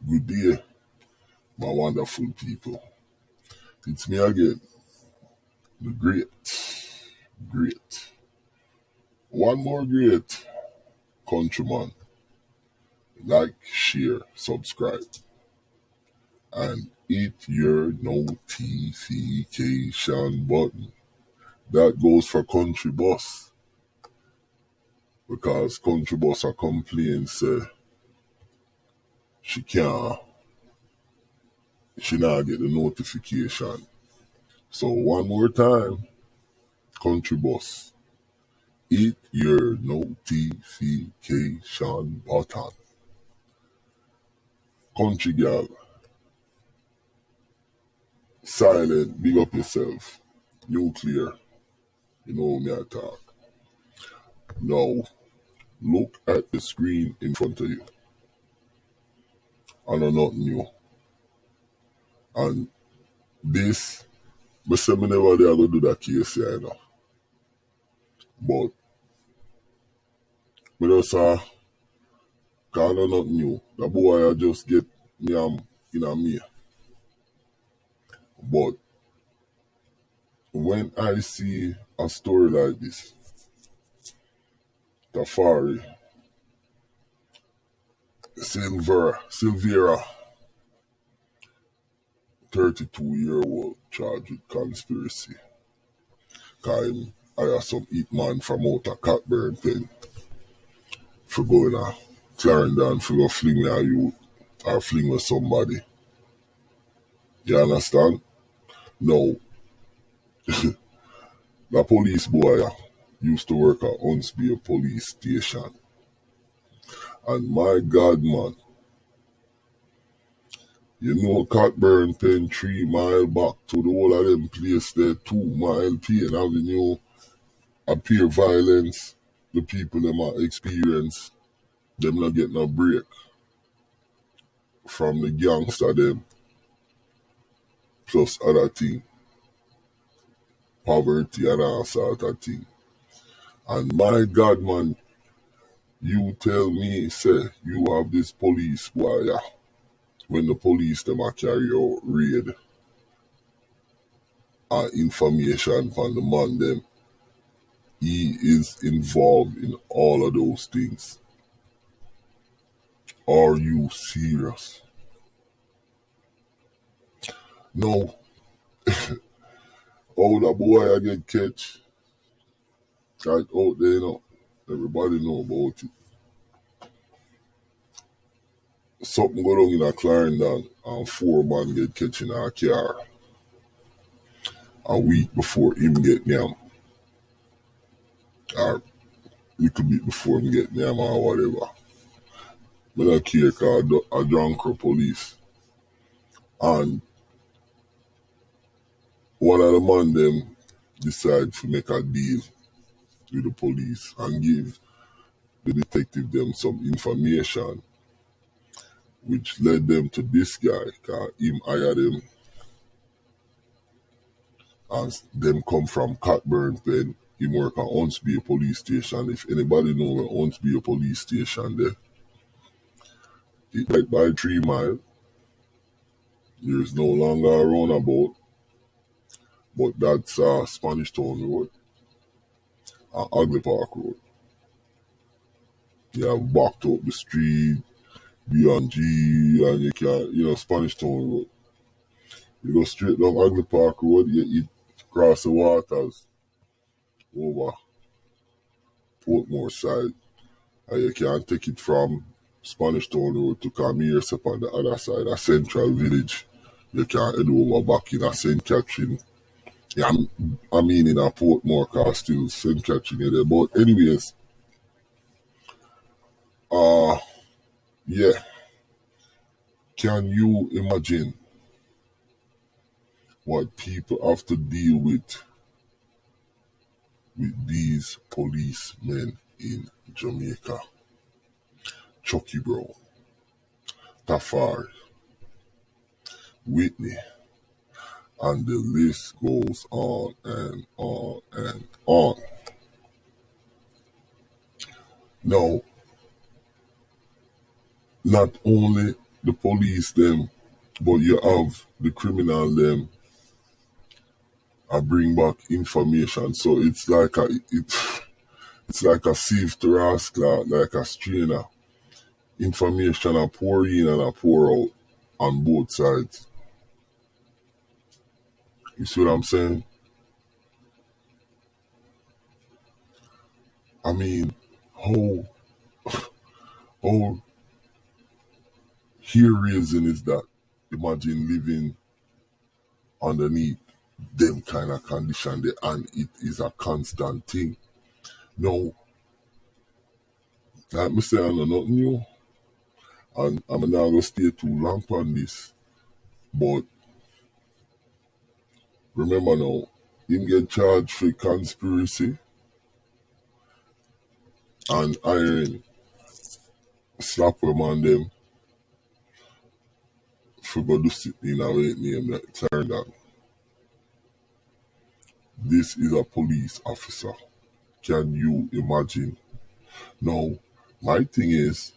Good day, my wonderful people. It's me again, the great, one more great countryman. Like, share, subscribe, and hit your notification button. That goes for Country Boss, because Country Boss are complaining, say she not get the notification. So one more time, Country Boss, hit your notification button. Country girl, silent, big up yourself. Nuclear, you know me I talk. Now, look at the screen in front of you. I know nothing new. And this, but say me never there go do that case here, you know. But, me just cause I know nothing new. The boy I just get me in a me. But, when I see a story like this, Tafari, Silvera, 32-year-old charged with conspiracy. Cause I have some hitman from out of Cockburn Pen for going to Clarendon for go fling with a youth or fling with somebody. You understand? No. The police boy used to work at Huntsby police station. And my God, man, you know Cockburn Pen 3 mile back to the whole of them place there, 2 mile Payne Avenue, appear violence, the people them are experience, them not get no break from the gangster them, plus other thing, poverty and all sort of thing. And my God, man, you tell me, say, you have this police wire when the police them a carry out raid information from the man them, he is involved in all of those things. Are you serious? No. Oh, that boy I get catch. Right out there, you know. Everybody know about it. Something go wrong in a Clarendon and 4 man get catch in a car a week before him get nyam. Or little bit before him get nyam or whatever. But I care cause a drunk or police. And one of the man them decide to make a deal with the police and give the detective them some information which led them to this guy, cause him hire them and them come from Cockburn Pen. Him work at Huntsby police station. If anybody know where Huntsby police station there, it like by 3 mile. There's no longer a roundabout, but that's Spanish Town Road and Ugly Park Road. You have backed up the street, beyond G, and you can, Spanish Town Road. You go straight down Ugly Park Road, you cross the waters over Portmore side, and you can take it from Spanish Town Road to Camirse on the other side, a Central Village. You can head over back in a St. Catherine. Yeah, I mean in a Portmore car still St. Catherine there. But anyways, yeah. Can you imagine what people have to deal with these policemen in Jamaica? Chucky Brown, Tafari, Whitney, and the list goes on and on and on. Now, not only the police them, but you have the criminal them. I bring back information, so it's like it's like a sieve to rascal, like a strainer. Information I pour in and I pour out on both sides. You see what I'm saying? I mean, how hair raising is that? Imagine living underneath them kind of condition there, and it is a constant thing. No, like me say, I know nothing new, and I'm not gonna stay too long on this. But remember now, him get charged for conspiracy and iron slap him on them for go do sit in a way name like Clarendon. This is a police officer. Can you imagine? Now, my thing is,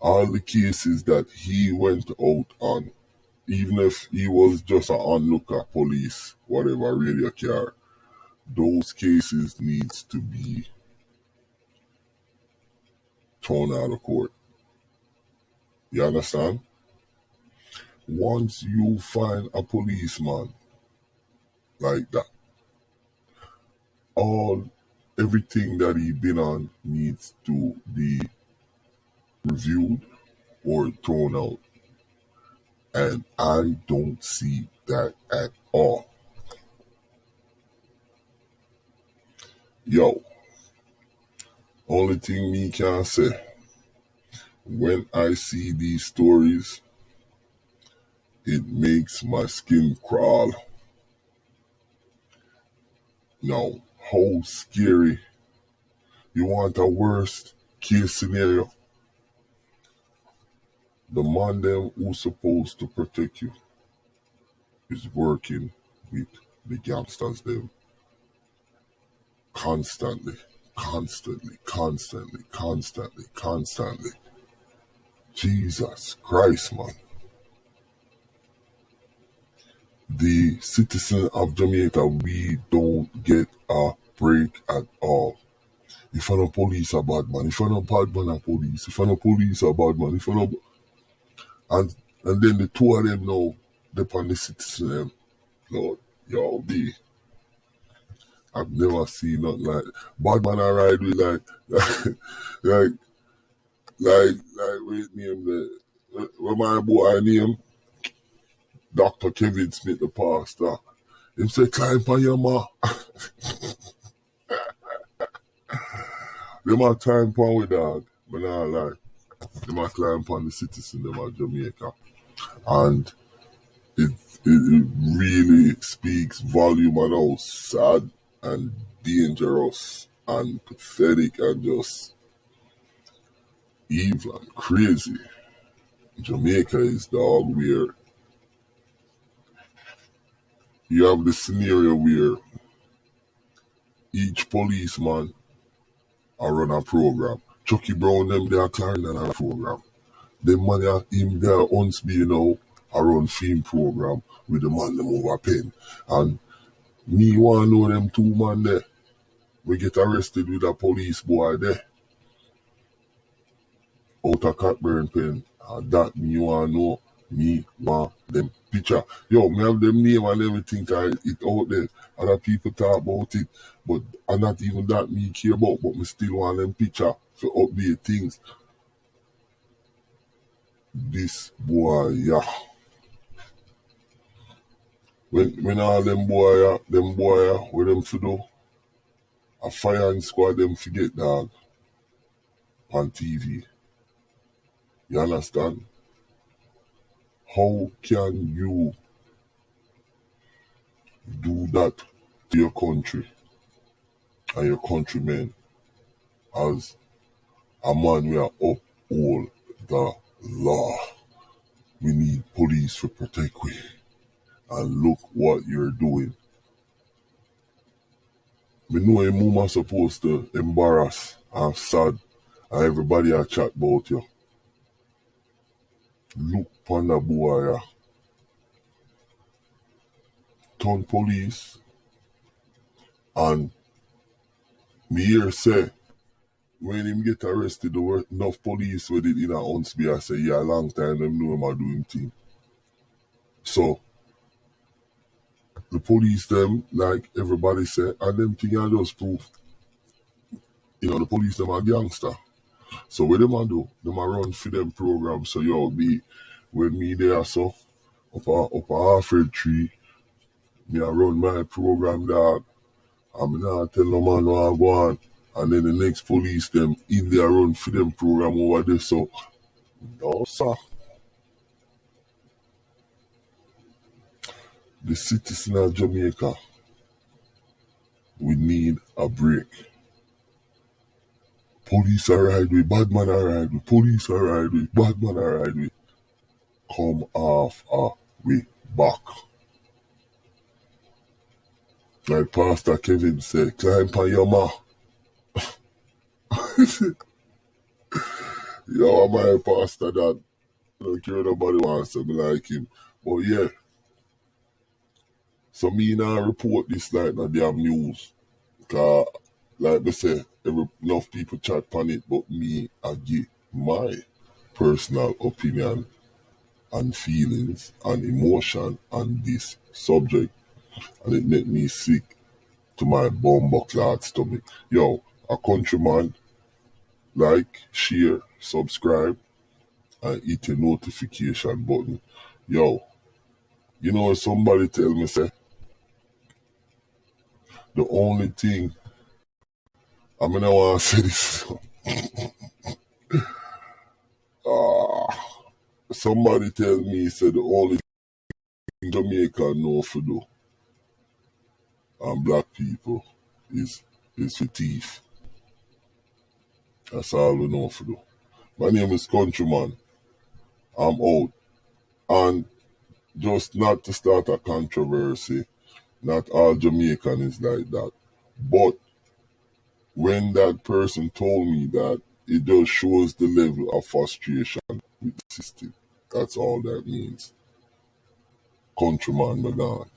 all the cases that he went out on, even if he was just an onlooker police, whatever, radio car, those cases needs to be thrown out of court. You understand? Once you find a policeman like that, everything that he been on needs to be reviewed or thrown out. And I don't see that at all. Yo, only thing me can say, when I see these stories, it makes my skin crawl. Now, how scary. You want a worst case scenario? The man them who's supposed to protect you is working with the gangsters them constantly. Jesus Christ, man. The citizen of Jamaica, we don't get a break at all. If I no police a bad man, if I no bad man a police, if I no police a bad man, if I no... And then the two of them now, depend on the citizen them. Lord, y'all be... I've never seen nothing like... Bad man I ride with like wait name the... What my boy name? Dr. Kevin Smith, the pastor. Him say, climb on your ma. Them a climb on with dog. But not lie. Them a climb on the citizen, them of Jamaica. And it really speaks volume on how sad and dangerous and pathetic and just evil and crazy Jamaica is, dog, where you have the scenario where each policeman are run a program. Chucky Brown them they are Clarendon a program. Them man are him there once be a run film program with the man them over pen. And me want know them two man there. We get arrested with a police boy there. Out of Cockburn pen. And that me want know. Me want them picture. Yo, me have them name and everything, cause it out there. Other people talk about it, but and not even that me care about, but me still want them picture for update things. This boy, yeah. When all them boy, what them to do? A firing squad them forget dog on TV. You understand? How can you do that to your country and your countrymen as a man we are uphold the law? We need police to protect we. And look what you're doing. We know a mama supposed to embarrass and sad and everybody a chat about you. look pon the boy turn police, and me hear say when him get arrested, there were enough police with it in a Huntsby. I say, yeah, a long time them know him a do him thing. So the police them, like everybody said, and them thing I just proof, the police them are gangster. So what them a do? Them a run for them program. So yo be when me there so up a Alfred tree, me a run my program dog. I'm not tell no man what I go on. And then the next police them in there run for them program over there. So no sir. The citizen of Jamaica, we need a break. Police are ride with, bad man are ride with, police are ride with, bad man are ride with. Come off our way back. Like Pastor Kevin said, climb on your ma. Yo, my pastor that I don't care nobody wants to be like him. But yeah. So me now report this like the damn news. Cause like I say, enough people chat on it, but me I give my personal opinion and feelings and emotion on this subject, and it make me sick to my bumbucklad stomach. Yo, a countryman, like, share, subscribe, and hit the notification button. Yo, somebody tell me say the only thing I mean I wanna say this. Somebody tell me say the only thing Jamaica know for do and black people is for thief. That's all we know for do. My name is Countryman. I'm out. And just not to start a controversy, not all Jamaican is like that. But when that person told me that, it just shows the level of frustration with the system. That's all that means. Countryman, my God.